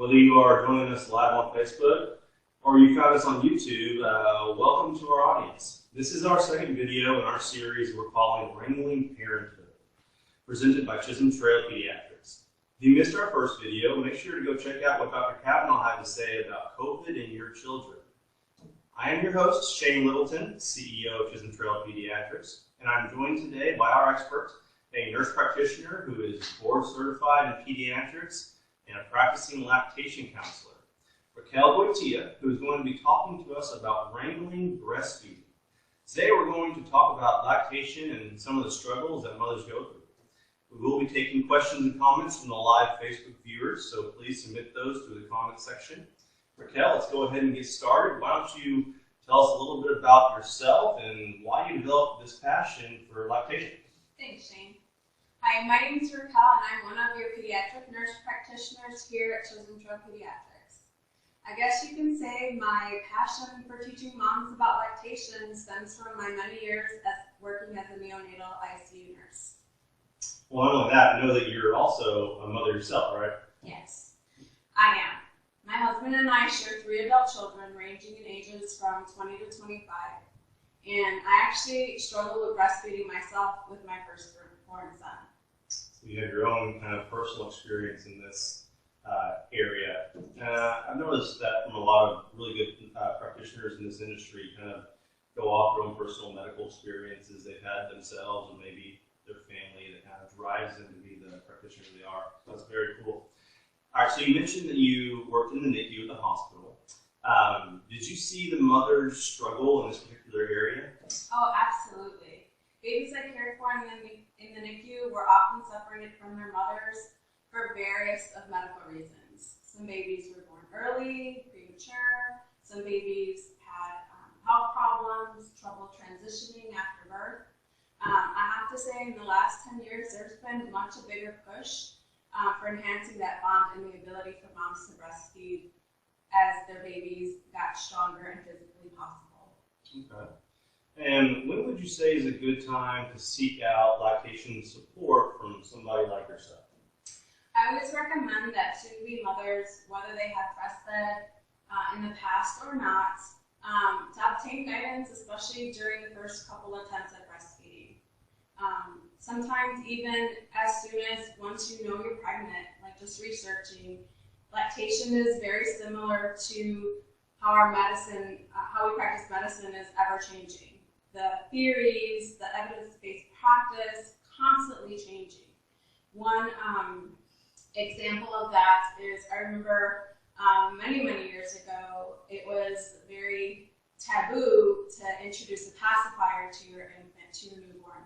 Whether you are joining us live on Facebook or you found us on YouTube, welcome to our audience. This is our second video in our series we're calling Wrangling Parenthood, presented by Chisholm Trail Pediatrics. If you missed our first video, make sure to go check out what Dr. Kavanaugh had to say about COVID and your children. I am your host, Shane Littleton, CEO of Chisholm Trail Pediatrics, and I'm joined today by our expert, a nurse practitioner who is board certified in pediatrics and a practicing lactation counselor, Raquel Goytia, who is going to be talking to us about wrangling breastfeeding. Today we're going to talk about lactation and some of the struggles that mothers go through. We will be taking questions and comments from the live Facebook viewers, so please submit those to the comment section. Raquel, let's go ahead and get started. Why don't you tell us a little bit about yourself and why you developed this passion for lactation? Thanks, Shane. Hi, my name is Raquel, and I'm one of your pediatric nurse practitioners here at Chisholm Trail Pediatrics. I guess you can say my passion for teaching moms about lactation stems from my many years working as a neonatal ICU nurse. Well, not only that, I know that you're also a mother yourself, right? Yes, I am. My husband and I share 3 adult children ranging in ages from 20 to 25, and I actually struggled with breastfeeding myself with my firstborn son. So you have your own kind of personal experience in this area. I've noticed that from a lot of really good practitioners in this industry kind of go off their own personal medical experiences they've had themselves and maybe their family that kind of drives them to be the practitioner they are. So that's very cool. All right, so you mentioned that you worked in the NICU at the hospital. Did you see the mothers struggle in this particular area? Oh, absolutely. Babies I cared for in the NICU were often separated from their mothers for various of medical reasons. Some babies were born early, premature. Some babies had health problems, trouble transitioning after birth. I have to say in the last 10 years, there's been much a bigger push for enhancing that bond and the ability for moms to breastfeed as their babies got stronger and physically possible. Okay. And when would you say is a good time to seek out lactation support from somebody like yourself? I always recommend that to-be mothers, whether they have breastfed in the past or not, to obtain guidance, especially during the first couple attempts at breastfeeding. Sometimes even as soon as once you know you're pregnant, like just researching, lactation is very similar to how our medicine, how we practice medicine is ever changing. The theories, the evidence-based practice, constantly changing. One example of that is, I remember many years ago, it was very taboo to introduce a pacifier to your infant, to your newborn.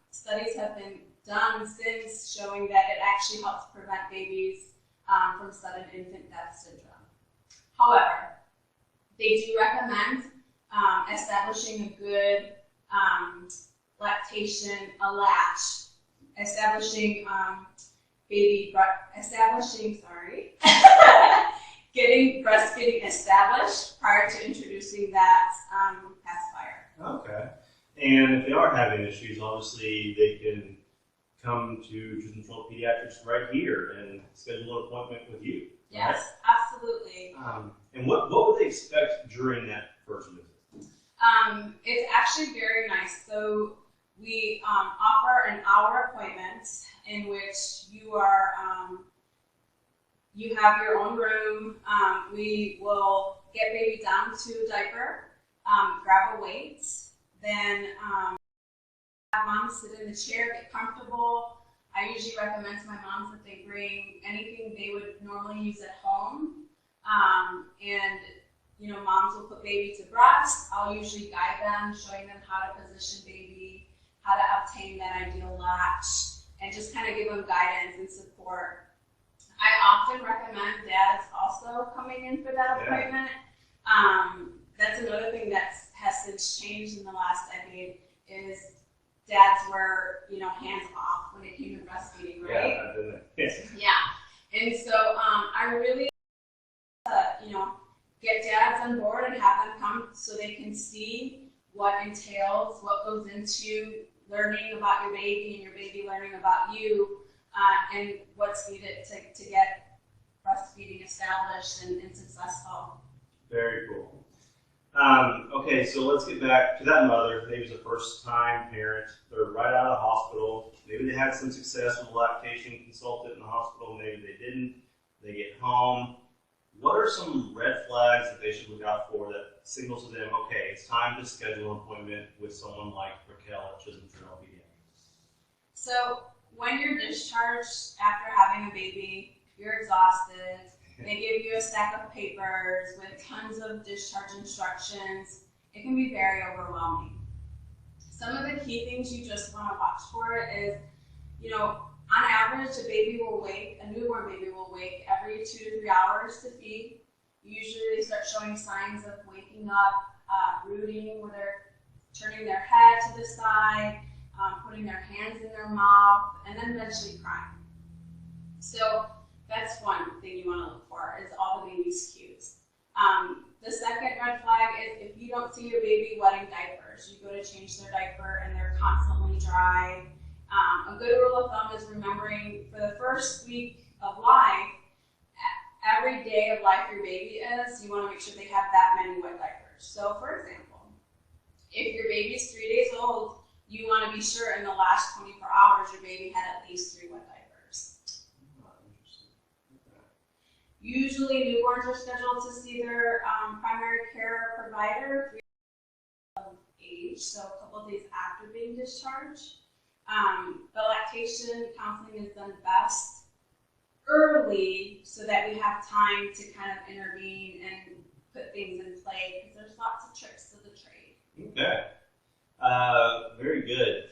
Studies have been done since showing that it actually helps prevent babies from sudden infant death syndrome. However, they do recommend establishing a good lactation, a latch, getting breastfeeding established prior to introducing that pacifier. Okay. And if they are having issues, obviously they can come to Chisholm Trail Pediatrics right here and schedule an appointment with you. Yes, right? Absolutely. And what would they expect during that first visit? It's actually very nice. So we offer an hour appointment in which you are you have your own room. We will get baby down to a diaper, grab a weight, then have mom sit in the chair, get comfortable. I usually recommend to my moms that they bring anything they would normally use at home. And you know, moms will put baby to breast. I'll usually guide them, showing them how to position baby, how to obtain that ideal latch, and just kind of give them guidance and support. I often recommend dads also coming in for that appointment. That's another thing that has since changed in the last decade is dads were, you know, hands off when it came to breastfeeding, right? Yeah, I've been there. Yes. Yeah. And so I really, you know, get dads on board and have them come so they can see what entails, what goes into learning about your baby and your baby learning about you, and what's needed to get breastfeeding established and successful. Very cool. Okay, so let's get back to that mother. Maybe it's a first-time parent. They're right out of the hospital. Maybe they had some success with a lactation consultant in the hospital. Maybe they didn't. They get home. What are some red flags that they should look out for that signals to them, okay, it's time to schedule an appointment with someone like Raquel at Pediatrics? So when you're discharged after having a baby, you're exhausted. They give you a stack of papers with tons of discharge instructions. It can be very overwhelming. Some of the key things you just want to watch for is, on average, a newborn baby will wake every 2 to 3 hours to feed. Usually they start showing signs of waking up, rooting, where they're turning their head to the side, putting their hands in their mouth, and then eventually crying. So that's one thing you want to look for, is all the baby's cues. The second red flag is if you don't see your baby wetting diapers. You go to change their diaper and they're constantly dry. A good rule of thumb is remembering for the first week of life, every day of life your baby is, you want to make sure they have that many wet diapers. So for example, if your baby's 3 days old, you want to be sure in the last 24 hours your baby had at least 3 wet diapers. Usually newborns are scheduled to see their primary care provider of age, so a couple of days after being discharged. The lactation counseling is done best early so that we have time to kind of intervene and put things in play, because there's lots of tricks to the trade. Okay. Very good.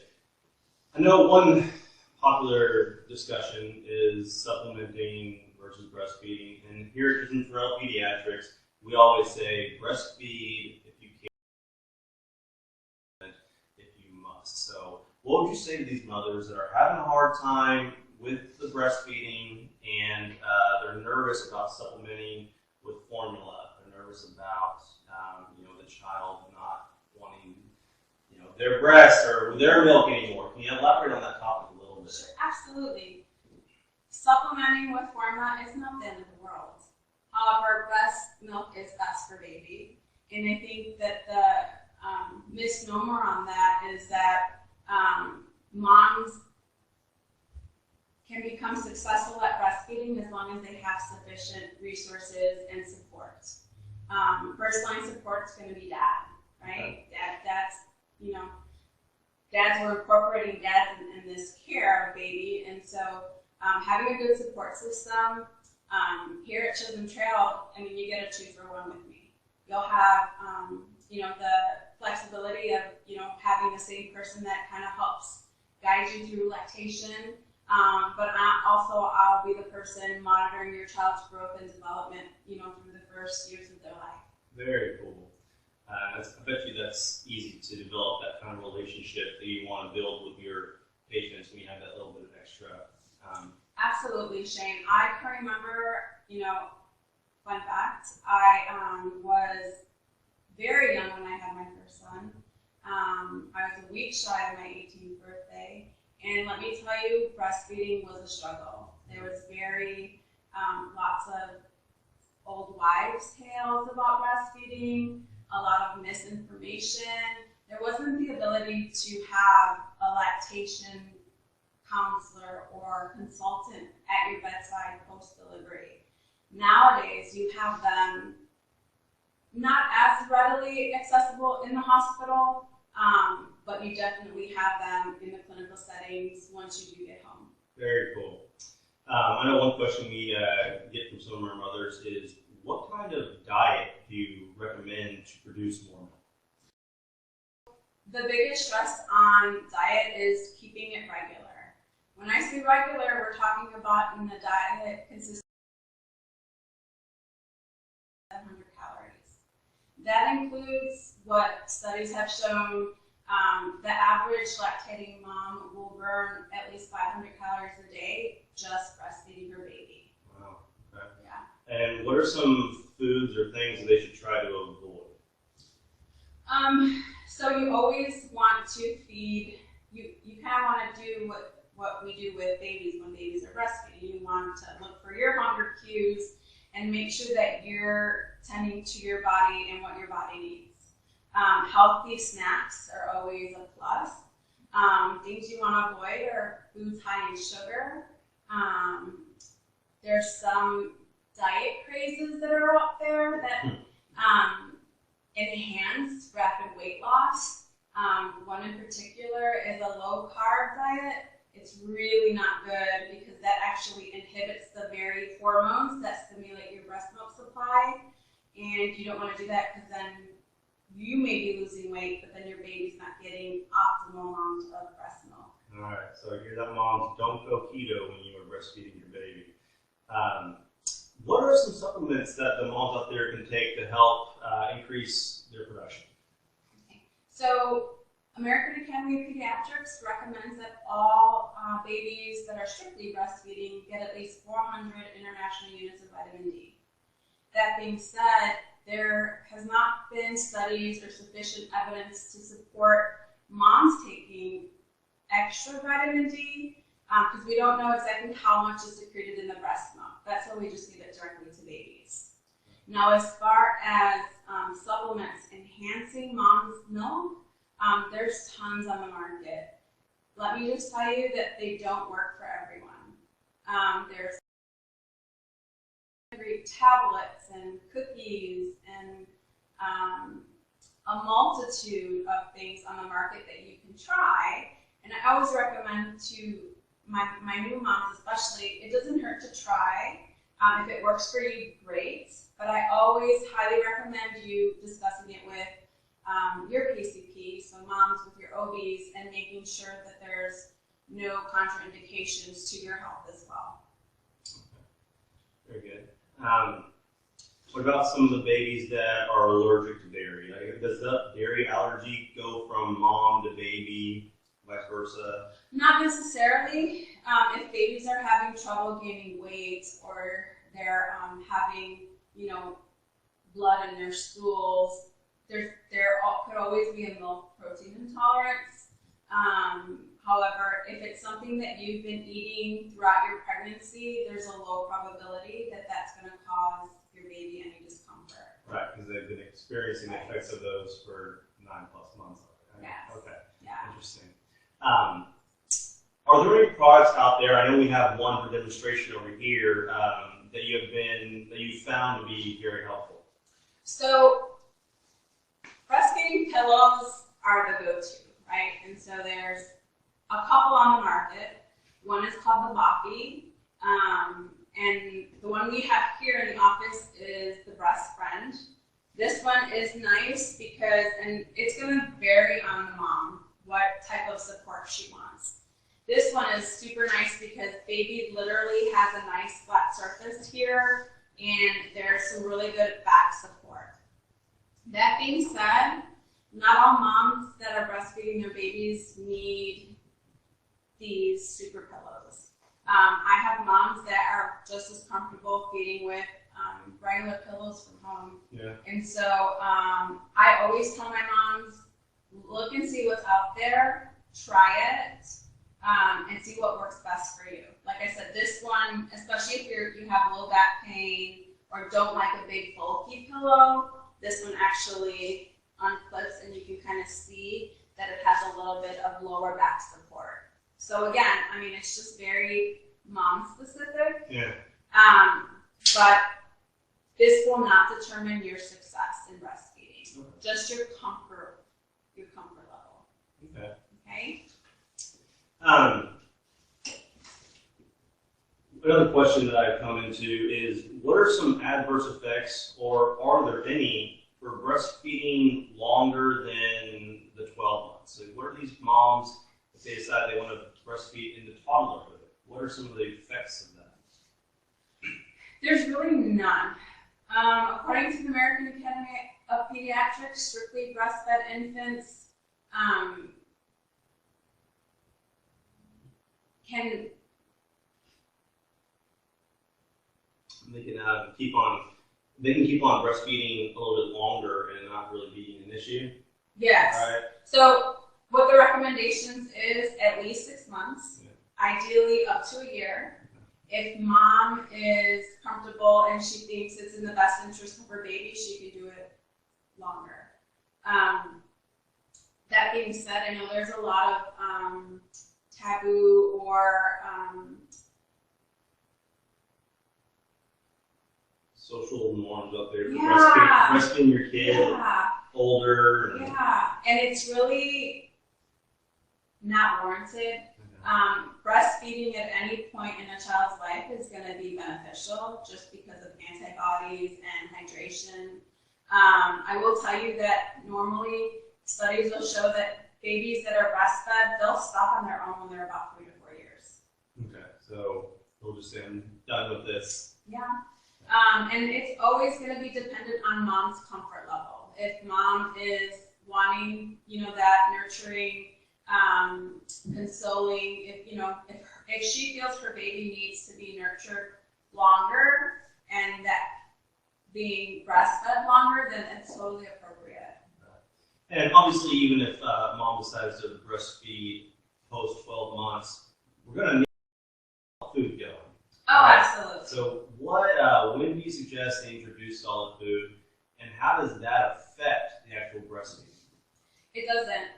I know one popular discussion is supplementing versus breastfeeding, and here at Pediatrics, we always say breastfeed if you can, if you must. So what would you say to these mothers that are having a hard time with the breastfeeding and they're nervous about supplementing with formula? They're nervous about the child not wanting their breast or their milk anymore. Can you elaborate on that topic a little bit? Sure, absolutely. Supplementing with formula is not the end of the world. However, breast milk is best for baby. And I think that the misnomer on that is that moms can become successful at breastfeeding as long as they have sufficient resources and support. First line support is going to be dad, right? Dads were incorporating dads in this care of baby, and so having a good support system. Here at Chisholm Trail, you get a 2-for-1 with me. You'll have the flexibility of having the same person that kind of helps guide you through lactation, but I'll be the person monitoring your child's growth and development through the first years of their life. Very cool. I bet you that's easy to develop, that kind of relationship that you want to build with your patients when you have that little bit of extra. Absolutely, Shane. I can remember, fun fact, I was very young when I had my first son. I was a week shy of my 18th birthday, and let me tell you, breastfeeding was a struggle. There was lots of old wives' tales about breastfeeding, a lot of misinformation. There wasn't the ability to have a lactation counselor or consultant at your bedside post-delivery. Nowadays, you have them not as readily accessible in the hospital, but you definitely have them in the clinical settings once you do get home. Very cool. I know one question we get from some of our mothers is, what kind of diet do you recommend to produce more milk? The biggest stress on diet is keeping it regular. When I say regular, we're talking about in the diet consists of 700 calories. That includes what studies have shown. The average lactating mom will burn at least 500 calories a day just breastfeeding her baby. Wow. Okay. Yeah. And what are some foods or things that they should try to avoid? So you always want to feed. You kind of want to do what what we do with babies when babies are breastfeeding. You want to look for your hunger cues and make sure that you're tending to your body and what your body needs. Healthy snacks are always a plus. Things you want to avoid are foods high in sugar. There's some diet crazes that are out there that enhance rapid weight loss. One in particular is a low-carb diet. It's really not good because that actually inhibits the very hormones that stimulate your breast milk supply. And you don't want to do that because then you may be losing weight, but then your baby's not getting optimal amounts of breast milk. All right, so here's that, moms, don't go keto when you are breastfeeding your baby. What are some supplements that the moms out there can take to help increase their production? Okay. So American Academy of Pediatrics recommends that all babies that are strictly breastfeeding get at least 400 international units of vitamin D. That being said, there has not been studies or sufficient evidence to support moms taking extra vitamin D because we don't know exactly how much is secreted in the breast milk. That's why we just give it directly to babies. Now, as far as supplements enhancing mom's milk, there's tons on the market. Let me just tell you that they don't work for everyone. There's great tablets and cookies and a multitude of things on the market that you can try. And I always recommend to my new moms especially, it doesn't hurt to try. If it works for you, great. But I always highly recommend you discussing it with your PCP, so moms with your OBs, and making sure that there's no contraindications to your health as well. Okay. Very good. What about some of the babies that are allergic to dairy? Like, does that dairy allergy go from mom to baby, vice versa? Not necessarily. If babies are having trouble gaining weight or they're having, blood in their stools, there could always be a milk protein intolerance. However, if it's something that you've been eating throughout your pregnancy, there's a low probability that that's going to cause your baby any discomfort. Right, because they've been experiencing the effects of those for 9+ months. Right? Yes. Okay. Yeah. Interesting. Are there any products out there? I know we have one for demonstration over here that you found to be very helpful. So, breastfeeding pillows are the go-to, right? And so there's a couple on the market. One is called the Boppy, and the one we have here in the office is the Breast Friend. This one is nice because, and it's going to vary on the mom, what type of support she wants. This one is super nice because baby literally has a nice flat surface here, and there's some really good back support. That being said, not all moms that are breastfeeding their babies need these super pillows. I have moms that are just as comfortable feeding with regular pillows from home. Yeah. And so I always tell my moms, look and see what's out there, try it, and see what works best for you. Like I said, this one, especially if you have low back pain or don't like a big bulky pillow, this one actually unclips and you can kind of see that it has a little bit of lower back support. So again, I mean, it's just very mom specific. Yeah. But this will not determine your success in breastfeeding. Okay. Just your comfort level. Okay. Okay? Another question that I've come into is, what are some adverse effects, or are there any, for breastfeeding longer than the 12 months? So what are these moms, if they decide they want to breastfeed into toddlerhood, what are some of the effects of that? There's really none. According to the American Academy of Pediatrics, strictly breastfed infants can They can keep on breastfeeding a little bit longer and not really being an issue. Yes. Right. So what the recommendations is at least 6 months. Yeah. ideally up to a year. If mom is comfortable and she thinks it's in the best interest of her baby, she can do it longer. That being said, I know there's a lot of taboo or social norms up there for yeah, breastfeeding your kid yeah, older. Yeah, and it's really not warranted. Breastfeeding at any point in a child's life is going to be beneficial just because of antibodies and hydration. I will tell you that normally studies will show that babies that are breastfed, they'll stop on their own when they're about 3 to 4 years. Okay, so they'll just say, I'm done with this. Yeah. And it's always going to be dependent on mom's comfort level. If mom is wanting, that nurturing, consoling, if she feels her baby needs to be nurtured longer and that being breastfed longer, then it's totally appropriate. And obviously, even if mom decides to breastfeed post 12 months, we're going to need food going. Oh, right? Absolutely. So when do you suggest they introduce solid food, and how does that affect the actual breastfeeding? It doesn't.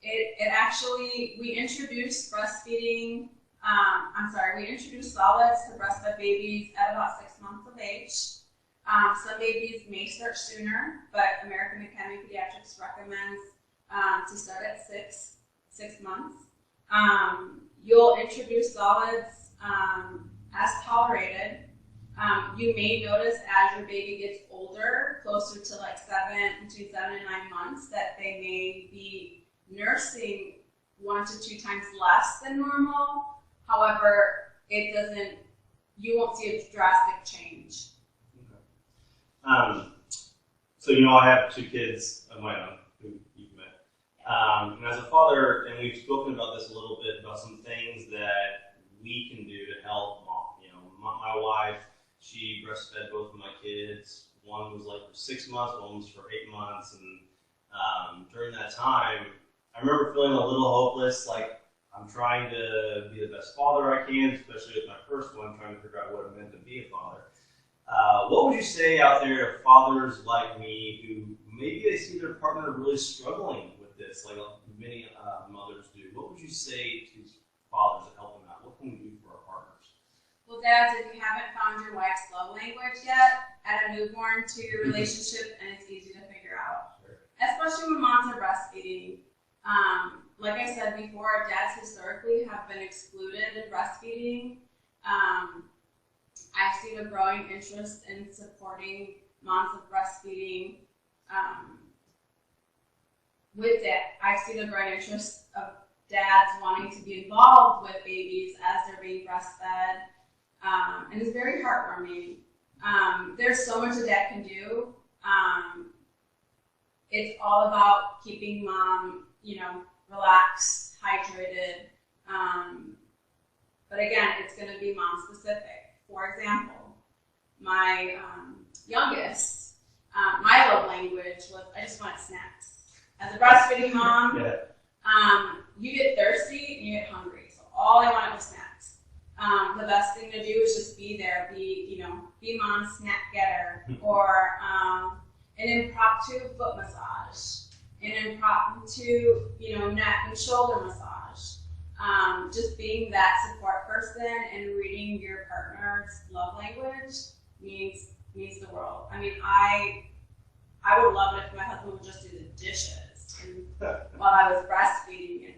It actually, we introduce breastfeeding, we introduce solids to breastfed babies at about 6 months of age. Some babies may start sooner, but American Academy of Pediatrics recommends to start at 6 months. You'll introduce solids as tolerated. You may notice as your baby gets older, closer to like between 7 and 9 months, that they may be nursing 1 to 2 times less than normal. However, you won't see a drastic change. Okay. So I have 2 kids of my own who you've met. And as a father, and we've spoken about this a little bit, about some things that we can do to help mom. My wife, she breastfed both of my kids. One was like for 6 months, one was for 8 months. And during that time, I remember feeling a little hopeless, like I'm trying to be the best father I can, especially with my first one, trying to figure out what it meant to be a father. What would you say out there to fathers like me who maybe they see their partner really struggling with this, like many mothers do? What would you say to fathers to help them out? What can we do for our partners? Well, dads, if you haven't found your wife's love language yet, add a newborn to your relationship, and it's easy to figure out. Sure. Especially when moms are breastfeeding. Like I said before, dads historically have been excluded in breastfeeding. I've seen a growing interest in supporting moms of breastfeeding. With that, I've seen a growing interest of dads wanting to be involved with babies as they're being breastfed, and it's very heartwarming. There's so much a dad can do. It's all about keeping mom, relaxed, hydrated. But again, it's going to be mom specific. For example, my youngest, my love language was I just want snacks. As a breastfeeding mom, you get thirsty and you get hungry. So all I wanted was snacks. The best thing to do is just be there, be mom's snack getter, or an impromptu foot massage, an impromptu, neck and shoulder massage. Just being that support person and reading your partner's love language means the world. I mean, I would love it if my husband would just do the dishes while I was breastfeeding. And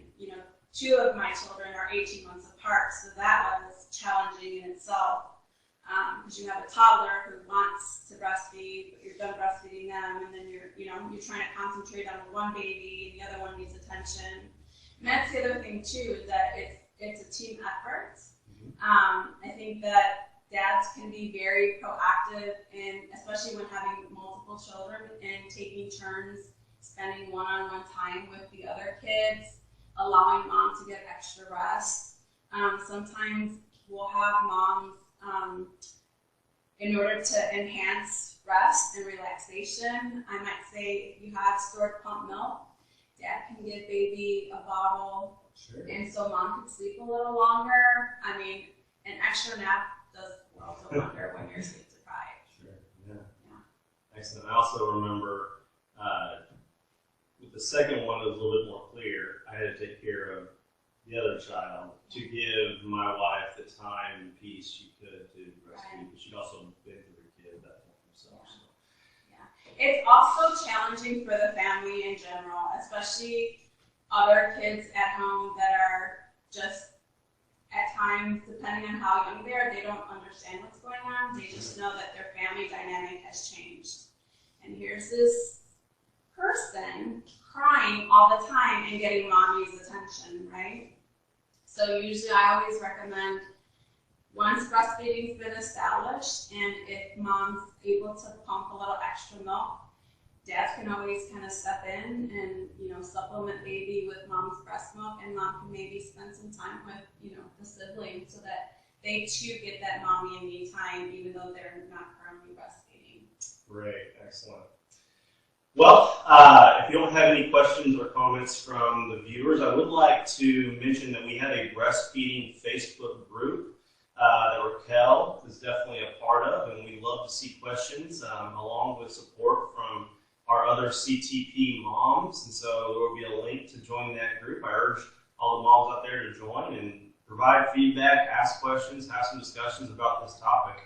2 of my children are 18 months apart, so that was challenging in itself. Because you have a toddler who wants to breastfeed, but you're done breastfeeding them, and then you're trying to concentrate on one baby, and the other one needs attention. And that's the other thing too, is that it's a team effort. I think that dads can be very proactive, and especially when having multiple children, and taking turns spending one-on-one time with the other kids, allowing mom to get extra rest. Sometimes we'll have moms, in order to enhance rest and relaxation, I might say if you have stored pump milk, dad can give baby a bottle Sure. And so mom can sleep a little longer. I mean, an extra nap does well to wonder when you're sleep deprived. Sure, yeah. Excellent. I also remember with the second one, it was a little bit more clear. I had to take care of the other child to give my wife the time and peace she could to breastfeed, but she'd also been through her kid at that point herself. So. It's also challenging for the family in general, especially other kids at home that are just, at times, depending on how young they are, they don't understand what's going on. They just know that their family dynamic has changed. And here's this person crying all the time and getting mommy's attention, right? So usually I always recommend, once breastfeeding's been established, and if mom's able to pump a little extra milk, dads can always kind of step in and, supplement baby with mom's breast milk, and mom can maybe spend some time with, the sibling so that they too get that mommy and me time, even though they're not currently breastfeeding. Great, excellent. Well, if you don't have any questions or comments from the viewers, I would like to mention that we have a breastfeeding Facebook group that Raquel is definitely a part of, and we love to see questions along with support from our other CTP moms, and so there will be a link to join that group. I urge all the moms out there to join and provide feedback, ask questions, have some discussions about this topic.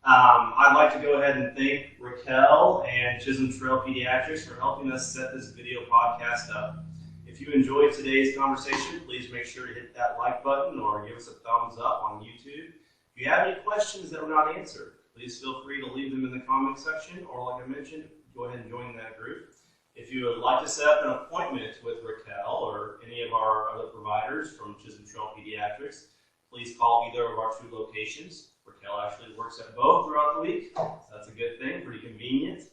I'd like to go ahead and thank Raquel and Chisholm Trail Pediatrics for helping us set this video podcast up. If you enjoyed today's conversation, please make sure to hit that like button or give us a thumbs up on YouTube. If you have any questions that were not answered, please feel free to leave them in the comment section, or like I mentioned, go ahead and join that group. If you would like to set up an appointment with Raquel or any of our other providers from Chisholm Trail Pediatrics, please call either of our 2 locations. Raquel actually works at both throughout the week, so that's a good thing, pretty convenient.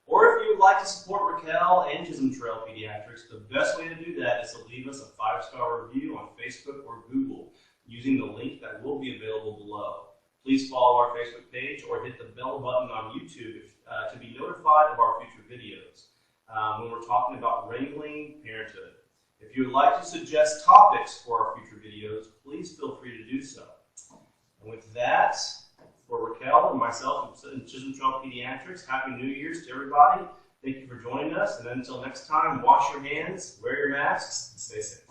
Or if you would like to support Raquel and Chisholm Trail Pediatrics, the best way to do that is to leave us a 5-star review on Facebook or Google using the link that will be available below. Please follow our Facebook page or hit the bell button on YouTube to be notified of our future videos when we're talking about Wrangling Parenthood. If you would like to suggest topics for our future videos, please feel free to do so. And with that, for Raquel and myself and Chisholm Trail Pediatrics, Happy New Year's to everybody. Thank you for joining us, and until next time, wash your hands, wear your masks, and stay safe.